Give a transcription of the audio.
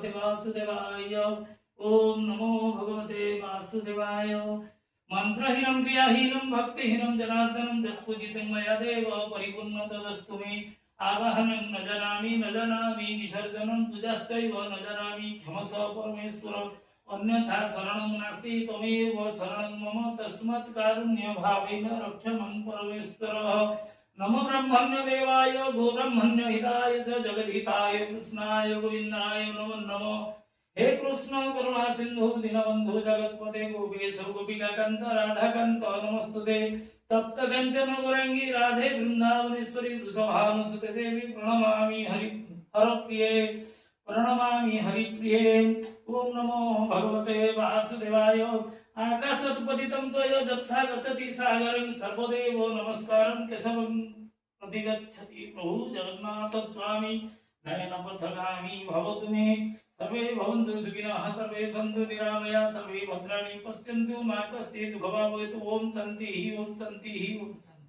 भगवते वासुदेवाय। ओम नमो भगवते वासुदेवाय। मंत्रहीनं क्रियाहीनं भक्तिहीनं जनार्दनं जत्पूजितं मया देव परिपूर्ण तदस्तु मे। आवाहनं न जानामि विसर्जनं तुझश्चैव न जानामि क्षमस्व परमेश्वर। अन्यथा शरणं नास्ति त्वमेव शरणं मम तस्मात् कारुण्य भावेन रक्ष मं परमेश्वर। नमो ब्रह्मण्य देवाय गो ब्रह्मण्य हिताय च जगद्हिताय कृष्णाय गोविंदाय नमो नमो। हे कृष्ण करुणा सिंधु दीनबंधु जगत्पते गोपेश गोपिका कांत राधा कांत नमस्तुते। तप्त कंचन गौरांगी राधे वृंदावनेश्वरी वृषभानुसुते देवी प्रणमामि हरिप्रिये प्रणमामि हरिप्रिये। ओम नमो भगवते वासुदेवाय। आकाशत्पतितं त्वया जत्था गच्छति सागरं सर्वदेव नमस्कारं केशवं प्रतिगच्छति प्रभु जगन्नाथ स्वामी नयनपथगामी भवतु मे। सर्वे भवन्तु सुखिनः सर्वे सन्तु निरामया सर्वे भद्राणि पश्यन्तु मा कश्चित् दुःखभाग् भवेत्। ओम शान्तिः ओम शान्तिः ओम शान्तिः।